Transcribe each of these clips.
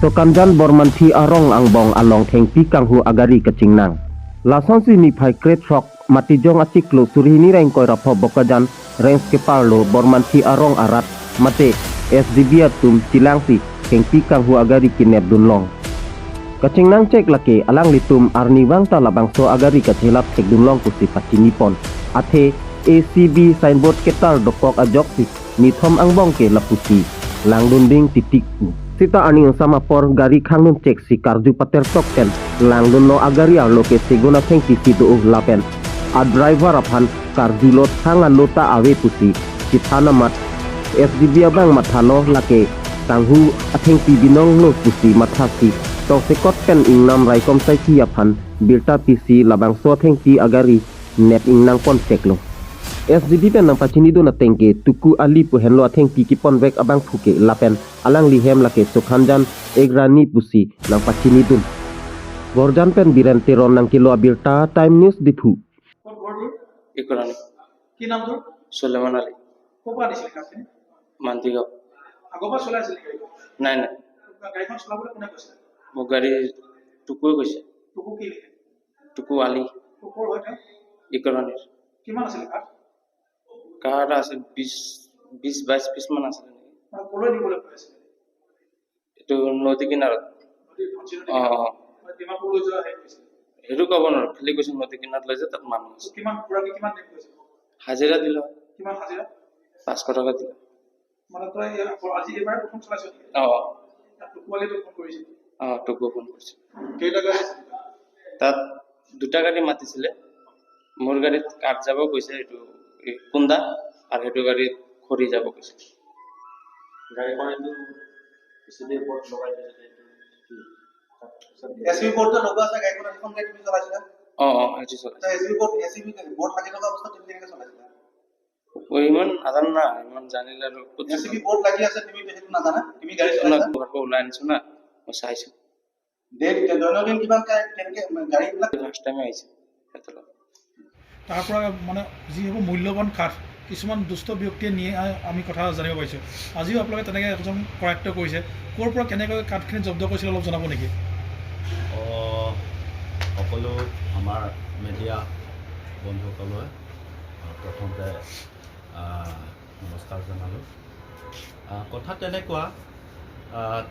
Tokanjan bormanthi arong angbong along thengpi kanghu agari kachingnang. Lasong si ni phai krek shok matijong achiklo surihini reng koi rapho bokajan reng skeparlo bormanthi arong arat mate SDB atum tilangsi thengpi kanghu agari kinep dunlong. Kachingnang cek lake alang litum arni wangta labangso agari kachelap cek dunlong kusi pachinipon. Athe ACB signboard ketar dokok ajok si nithom angbong ke lapusi langdunding titik. Sita ani yang sama por gari khangnun cek si karju pater tokten langdun no agari arlo ke seguna thengti sido lapen a driver aphan karju lot hanga lota awe pusi kitana mat SDB abang mathano lake tanghu athengti binong lo pusi mathasi tong sekot pen ingnam raikom saiki aphan birta pisi labang so thengti agari net ingnang pon seklo SDB pen nang pachini do na tengke tuku ali pu henlo athengti ki pon vek abang thuke lapen alang lihem lake sokhanjan egrani pusi nang pachini dun gorjan pen biren teron nang kilo abirta time news dithu ইকরানি কি নাম তোর? সুলেমান আলী কোপা দিছিলি কাছে মান্তিগাঁও আগবা চলাইছিলি গাড়ী নাই নাই গাড়ীখন চলাবলৈ কোনে কৈছে? মোক গাড়ী টুকুৱে গৈছে তোকো কি লিখে? টুকু আলী তোকৰ হয়তে ইকৰানিৰ কিমান আছিল কাঠ? কাঠ আছে 20-22 পিছ মান আছে নেকি মানে কলৈ নিবলৈ কৈ আছিল? এইটো নদী কিনাৰত নদীৰ ধনচিৰ মানে ডিমাপুৰ লৈ যোৱা হেৰি কৈছিল সেইটো ক'ব নোৱাৰো খালি কৈছো নদী কিনাৰত লৈ যে তাত মানুহ আছে কিমান পুৰাকে কিমান দিন কৈছিল? হাজিৰা দিল কিমান হাজিৰা? 500 টকা দিল মানে তই আজি এবাৰ প্ৰথম চলাইছ নেকি? টুকুৱালি তোক ফোন কৰিছিল টুকু ফোন কৰিছে কেইটা গাড়ী আছিল? তাত দুটা গাড়ী মাতিছিলে মোৰ গাড়ীত কাঠ যাব কৈছে এইটো কুন্দা আৰু সেইটো গাড়ীত খৰি যাব কৈছে গাড়ীখন এইটো পিছলি ওপৰত লগাই দিছে এসবি বোৰ্ড লগোৱা আছে গাড়ীখন এখন গাড়ী তুমি চলাইছিলা? সেইটো চলাইছে তা এসবি বোর্ড লাগি থকা অৱস্থাত তুমি কেনেকৈ চলাইছিলা? ইমান নাজানো না ইমান জানিলে আৰু এসবি বোৰ্ড লাগি আছে তুমি সেইটো নাজানা? তুমি গাড়ী চলাইছা? ঘৰৰ পৰা ওলাই আনিছো না মই চাইছো দৈনন্দিন কিমান কেনেকৈ গাড়ীবিলাক ফাৰ্ষ্ট টাইম আহিছে ক্ষেত্ৰত তাৰ পৰা মানে যিবোৰ মূল্যৱান কাঠ কিছুমান দুষ্ট ব্যক্তিয়ে নিয়ে আমি কথা জানিব পাৰিছোঁ আজিও আপোনালোকে তেনেকৈ এজন কৰায়ত্ব কৰিছে ক'ৰ পৰা কেনেকৈ কাঠখিনি জব্দ কৰিছিল অলপ জনাব নেকি? সকলো আমাৰ মিডিয়া বন্ধুসকললৈ প্ৰথমতে নমস্কাৰ জনালোঁ কথা তেনেকুৱা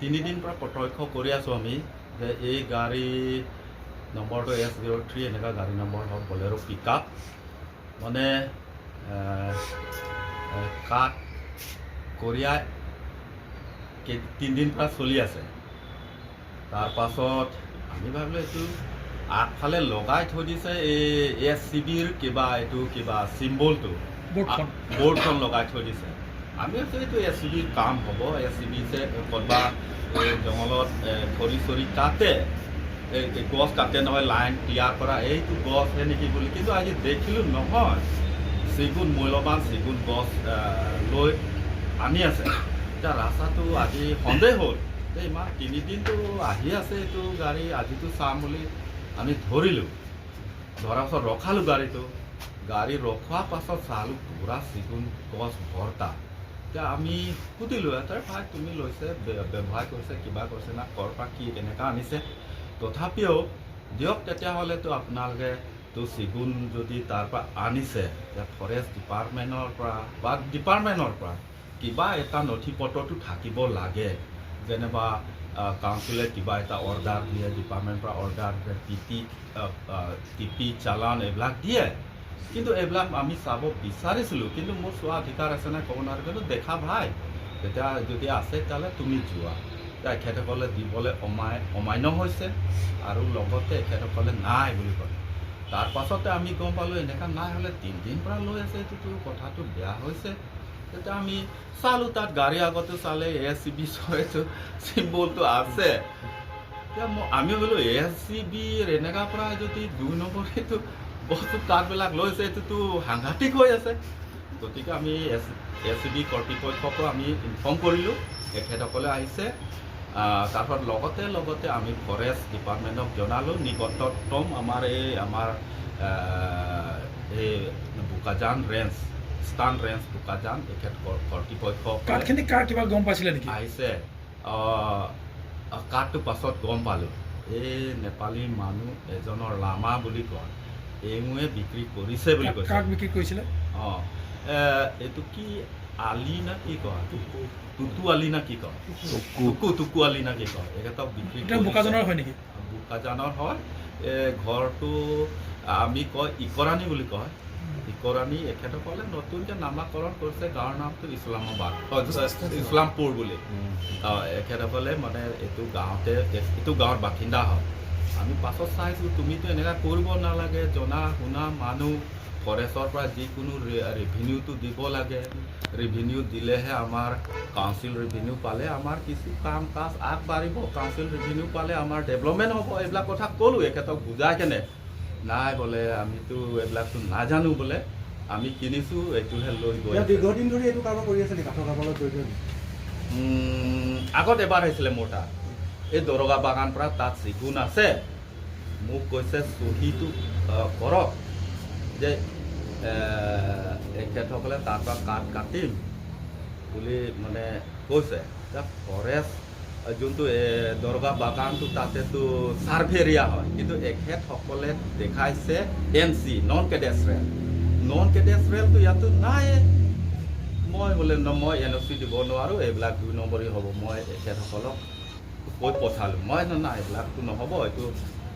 3 দিন পৰা প্ৰত্যক্ষ কৰি আছোঁ আমি যে এই গাড়ী নম্বৰটো S03 এনেকুৱা গাড়ী নম্বৰ হ'ল বলেৰো পিক আপ মানে কাঠ কঢ়িয়াই 3 দিন পৰা চলি আছে তাৰ পাছত আমি ভাবিলোঁ এইটো আগফালে লগাই থৈ দিছে এই SCBৰ কিবা এইটো কিবা চিম্বলটো বৰ্ডখন লগাই থৈ দিছে আমি ভাবিছোঁ এইটো SCBৰ কাম হ'ব SCB যে ক'ৰবা জংঘলত খৰি চৰি কাটে এই গছ কাটে নহয় লাইন তৈয়াৰ কৰা এইটো গছহে নেকি বুলি কিন্তু আজি দেখিলোঁ নহয় চেগুন মূল্যৱান চেগুন গছ লৈ আনি আছে এতিয়া ৰাস্তাটো আজি সন্দেহ হ'ল যে ইমান 3 দিনটো আহি আছে এইটো গাড়ী আজিতো চাম বুলি আমি ধৰিলোঁ ধৰাৰ পাছত ৰখালোঁ গাড়ী ৰখোৱাৰ পাছত চালোঁ পুৰা চেগুন গছ ভৰ্তা এতিয়া আমি সুধিলোঁ তাৰ ভাই তুমি লৈছে ব্যৱহাৰ কৰিছে কিবা কৰিছে না ক'ৰ পৰা কি কেনেকুৱা আনিছে তথাপিও দিয়ক তেতিয়াহ'লেতো আপোনালোকে তো চেগুন যদি তাৰ পৰা আনিছে ফৰেষ্ট ডিপাৰ্টমেণ্টৰ পৰা কিবা এটা নথি পত্ৰটো থাকিব লাগে যেনিবা কাউন্সিলে কিবা এটা অৰ্ডাৰ দিয়ে ডিপাৰ্টমেণ্টৰ পৰা অৰ্ডাৰ টিপি চালান এইবিলাক দিয়ে কিন্তু এইবিলাক আমি চাব বিচাৰিছিলোঁ কিন্তু মোৰ চোৱা অধিকাৰ আছে নাই ক'ব নোৱাৰোঁ কিন্তু দেখা ভাই তেতিয়া যদি আছে তেতিয়াহ'লে তুমি যোৱা এখেতসকলে দিবলৈ অমান্য হৈছে আৰু লগতে এখেতসকলে নাই বুলি কয় তাৰ পাছতে আমি গম পালোঁ এনেকুৱা নাই হ'লে 3 দিন পৰা লৈ আছে এইটোতো কথাটো বেয়া হৈছে তেতিয়া আমি চালোঁ তাত গাড়ী আগতে চালে SCB এইটো চিম্বলটো আছে এতিয়া আমি বোলো SCBৰ এনেকুৱা পৰা যদি 2 নম্বৰ এইটো বস্তু কাঠবিলাক লৈছে এইটোতো সাংঘাতিক হৈ আছে গতিকে আমি SCB কৰ্তৃপক্ষকো আমি ইনফৰ্ম কৰিলোঁ এখেতসকলে আহিছে তাৰপৰা লগতে আমি ফৰেষ্ট ডিপাৰ্টমেণ্টক জনালোঁ নিকটতম আমাৰ এই বোকাজান ৰেঞ্জ স্থান ৰেঞ্জ বোকাজান এখেত কৰ্তৃপক্ষ কাঠখিনি কাৰ কিবা গম পাইছিলে নেকি? আহিছে কাৰ্ডটো পাছত গম পালোঁ এই নেপালী মানুহ এজনৰ লামা বুলি কয় এওঁৱে বিক্ৰী কৰিছে বুলি কৈছে। কাক বিক্ৰী কৰিছিলে? অঁ এইটো কি আলি না কি কয়, টুটু আলি না কি কয়, টুকু আলি না কি কয়, এখেতক বিক্ৰী এতিয়া বোকাজানৰ হয় নেকি? বোকাজানৰ হয়। ঘৰটো আমি কয় ইকৰাণী বুলি কয়। ইকৰাণী এখেতসকলে নতুনকৈ নামাকৰণ কৰিছে, গাঁৱৰ নামটো ইছলামাবাদ ইছলামপুৰ বুলি। এখেতসকলে মানে এইটো গাঁৱৰ বাসিন্দা হয়। আমি পাছত চাইছোঁ তুমিতো এনেকুৱা কৰিব নালাগে, জনা শুনা মানুহ, ফৰেষ্টৰ পৰা যিকোনো ৰেভিনিউটো দিব লাগে, ৰেভিনিউ দিলেহে আমাৰ কাউন্সিল ৰেভিনিউ পালে আমাৰ কিছু কাম কাজ আগবাঢ়িব, কাউন্সিল ৰেভিনিউ পালে আমাৰ ডেভেলপমেণ্ট হ'ব। এইবিলাক কথা ক'লোঁ এখেতক বুজাই কেনে, নাই বোলে আমিতো এইবিলাকতো নাজানো বোলে, আমি কিনিছোঁ এইটোহে লৈ গৈ। দীৰ্ঘদিন ধৰি এইটো কাৰোবাৰ কৰি আছে নেকি, কাঠৰ কাৰোবাৰ জড়িত? আগত এবাৰ আহিছিলে মোৰ তাত, এই দৰগা বাগান পৰা তাত চিগুণ আছে, মোক কৈছে চহীটো কৰক যে এখেতসকলে তাৰ পৰা কাঠ কাটিম বুলি মানে কৈছে। এতিয়া ফৰেষ্ট যোনটো দৰগা বাগানটো তাতেতো ছাৰ্ভে এৰিয়া হয়, কিন্তু এখেতসকলে দেখাইছে NC নন কেডেষ্ট্ৰিয়েল। নন কেডেষ্ট্ৰিয়েলটো ইয়াতো নাই। মই বোলে মই NOC দিব নোৱাৰোঁ, এইবিলাক 2 নম্বৰী হ'ব। মই এখেতসকলক কৈ পঠালোঁ, মই নাই এইবিলাকতো নহ'ব, এইটো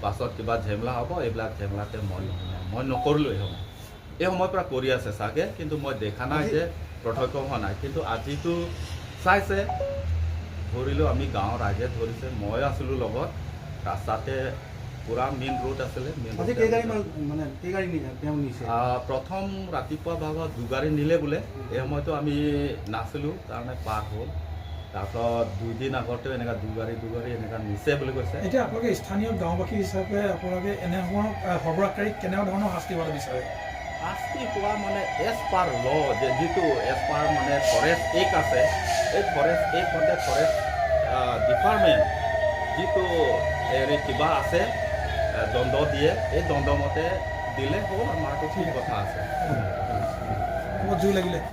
পাছত কিবা ঝেমেলা হ'ব, এইবিলাক ঝেমেলাতে মই নকৰিলোৱেই হ'ব। এই সময়ৰ পৰা কৰি আছে চাগে, কিন্তু মই দেখা নাই যে প্ৰত্যক্ষ হোৱা নাই। কিন্তু আজিতো চাইছে, ধৰিলোঁ আমি গাঁৱৰ ৰাইজে ধৰিছে, মই আছিলোঁ লগত, ৰাস্তাতে পুৰা মেইন ৰোড আছিলে। প্ৰথম ৰাতিপুৱা ভাগত 2 গাড়ী নিলে বোলে, এই সময়তো আমি নাছিলোঁ কাৰণে পাৰ হ'ল। তাৰপিছত 2 দিন আগতেও এনেকুৱা 2 গাড়ী এনেকুৱা নিছে বুলি কৈছে। এতিয়া আপোনালোকে স্থানীয় গাঁওবাসী হিচাপে আপোনালোকে এনেধৰণৰ সৰবৰাহকাৰীক কেনেকুৱা ধৰণৰ শাস্তি পাব বিচাৰে? শাস্তি পোৱা মানে এজ পাৰ ল, যে যিটো এজ পাৰ মানে ফৰেষ্ট এক্ট আছে, এই ফৰেষ্ট এক্ট মতে ফৰেষ্ট ডিপাৰ্টমেণ্ট যিটো কিবা আছে দণ্ড দিয়ে, এই দণ্ডমতে দিলে হ'ল, আমাৰতো ঠিক কথা আছে। জুই লাগিলে